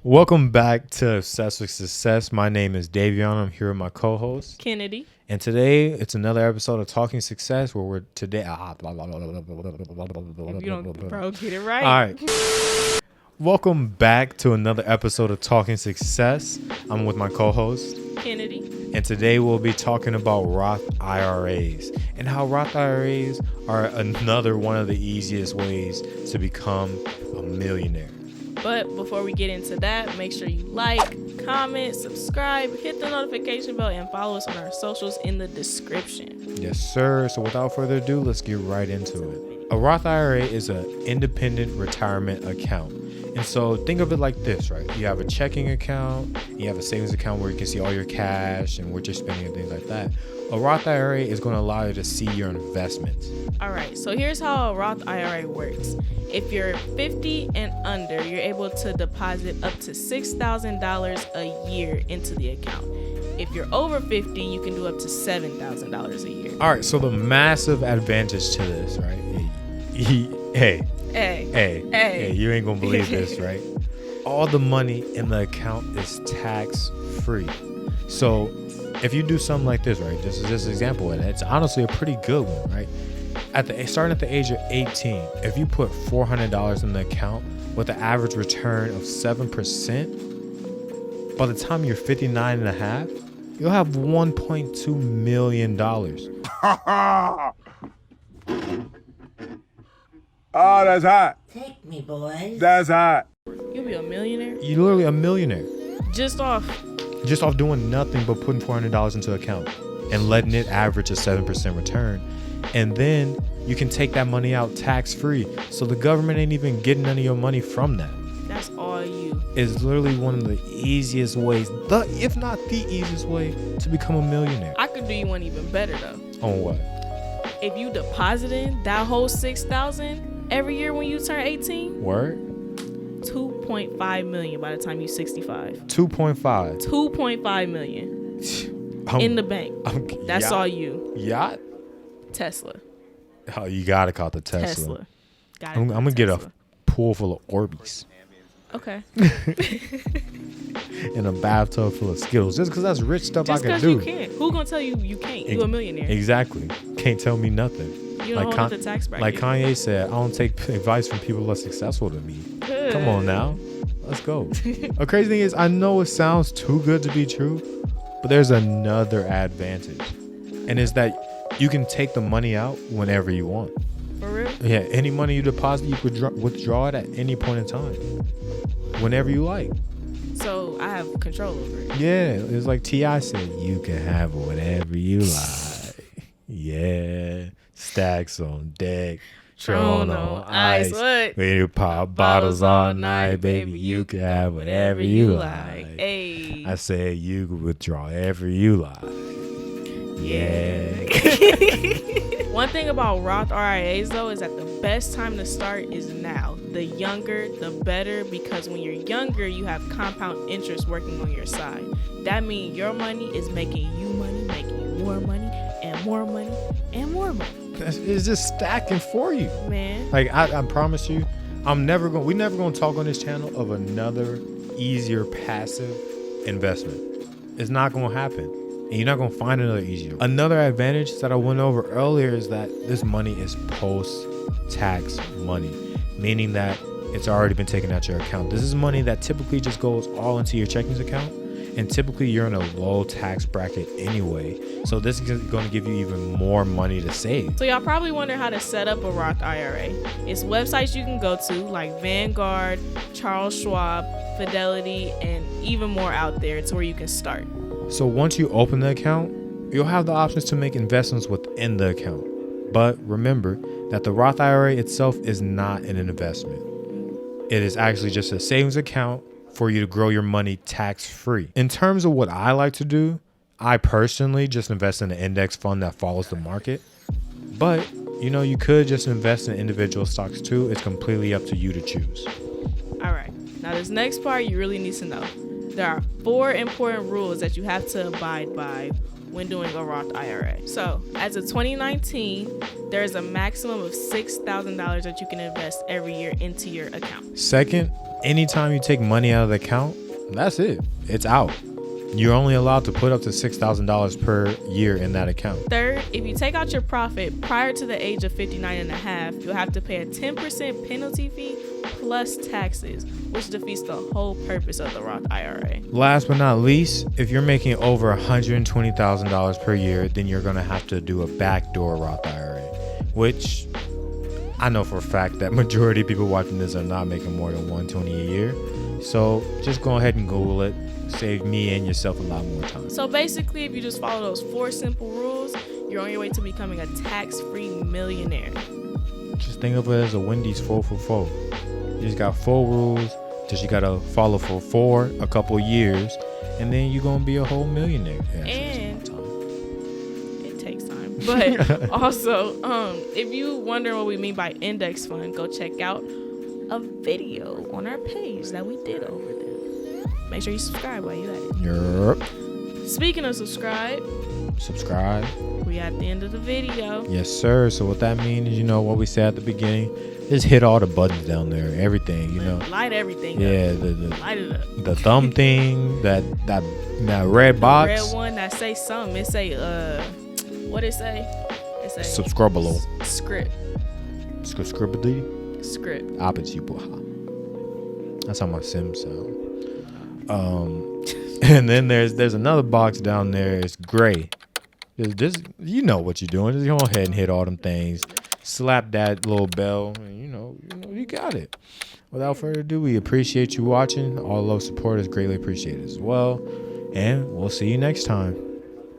Welcome back to Obsessed with Success. My name is Davion. I'm here with my co-host Kenidy. And today it's another episode of Talking Success where we're today. If you don't, bro, get it right. All right. Welcome back to another episode of Talking Success. I'm with my co-host Kenidy. And today we'll be talking about Roth IRAs and how Roth IRAs are another one of the easiest ways to become a millionaire. But before we get into that, make sure you like, comment, subscribe, hit the notification bell, and follow us on our socials in the description. Yes, sir. So without further ado, let's get right into it. A Roth IRA is an independent retirement account. And so think of it like this, right? You have a checking account, you have a savings account where you can see all your cash and what you're spending and things like that. A Roth IRA is going to allow you to see your investments. All right, so here's how a Roth IRA works. If you're 50 and under, you're able to deposit up to $6,000 a year into the account. If you're over 50, you can do up to $7,000 a year. All right, so the massive advantage to this, right? Hey, you ain't gonna believe this, right? All the money in the account is tax free. So if you do something like this, right? This is just an example, and it's honestly a pretty good one, right? Starting at the age of 18, if you put $400 in the account with an average return of 7%, by the time you're 59 and a half, you'll have $1.2 million. Oh, that's hot. Take me, boys. That's hot. You'll be a millionaire? You're literally a millionaire. Just off doing nothing but putting $400 into account and letting it average a 7% return. And then you can take that money out tax-free. So the government ain't even getting none of your money from that. That's all you. It's literally one of the easiest ways, if not the easiest way, to become a millionaire. I could do you one even better, though. On what? If you deposit in that whole $6,000 every year when you turn 18, Word? $2.5 million by the time you're 65. 2.5. $2.5 million in the bank. That's all you. Yacht? Tesla. Oh, you gotta call it the Tesla. I'm gonna get a pool full of Orbeez. Okay. In a bathtub full of Skittles, just because that's rich stuff just I can do. Just because you can't. Who gonna tell you you can't? You a millionaire. Exactly. Can't tell me nothing. You don't hold up the tax bracket. Like Kanye said, I don't take advice from people less successful than me. Good. Come on now. Let's go. A crazy thing is, I know it sounds too good to be true, but there's another advantage. And it's that you can take the money out whenever you want. For real? Yeah, any money you deposit, you could withdraw it at any point in time. Whenever you like. So I have control over it. Yeah, it's like T.I. said, you can have whatever you like. Yeah, stacks on deck, Tron on ice. What? When you pop bottles all night, baby, you can have whatever you like. Hey. I said you can withdraw whatever you like. Yeah. One thing about Roth IRAs though is that the best time to start is now. The younger, the better, because when you're younger, you have compound interest working on your side. That means your money is making you money, making you more money, and more money, and more money. It's just stacking for you, man. Like I promise you, we're never gonna talk on this channel of another easier passive investment. It's not gonna happen. And you're not going to find another easier. Another advantage that I went over earlier is that this money is post-tax money, meaning that it's already been taken out your account. This is money that typically just goes all into your checking account, and typically you're in a low tax bracket anyway. So this is going to give you even more money to save. So y'all probably wonder how to set up a Roth IRA. It's websites you can go to like Vanguard, Charles Schwab, Fidelity, and even more out there to where you can start. So once you open the account, you'll have the options to make investments within the account. But remember that the Roth IRA itself is not an investment. It is actually just a savings account for you to grow your money tax-free. In terms of what I like to do, I personally just invest in an index fund that follows the market. But, you could just invest in individual stocks too. It's completely up to you to choose. All right. Now this next part you really need to know. There are 4 important rules that you have to abide by when doing a Roth IRA. So, as of 2019, there is a maximum of $6,000 that you can invest every year into your account. Second, anytime you take money out of the account, that's it. It's out. You're only allowed to put up to $6,000 per year in that account. Third, if you take out your profit prior to the age of 59 and a half, you'll have to pay a 10% penalty fee plus taxes, which defeats the whole purpose of the Roth IRA. Last but not least, if you're making over $120,000 per year, then you're going to have to do a backdoor Roth IRA, which I know for a fact that majority of people watching this are not making more than $120 a year. So just go ahead and Google it. Save me and yourself a lot more time. So basically, if you just follow those 4 simple rules, you're on your way to becoming a tax-free millionaire. Just think of it as a Wendy's 4 for 4. You just got 4 rules that you got to follow for a couple years, and then you're going to be a whole millionaire. Yeah, and it takes time. But also, if you wonder what we mean by index fund, go check out a video on our page that we did over there. Make sure you subscribe while you at it. Yep. Speaking of subscribe, we at the end of the video. Yes, sir. So what that means is, what we said at the beginning, just hit all the buttons down there, everything, Light everything up. Light it up. The thumb thing, that red box. Red one that say something. It say, what it say? It say subscribable. Script. Scribbly. Script. That's how my Sims sound. And then there's another box down there. It's gray. Just you know what you're doing. Just go ahead and hit all them things. Slap that little bell, and you got it. Without further ado, we appreciate you watching. All love support is greatly appreciated as well. And we'll see you next time.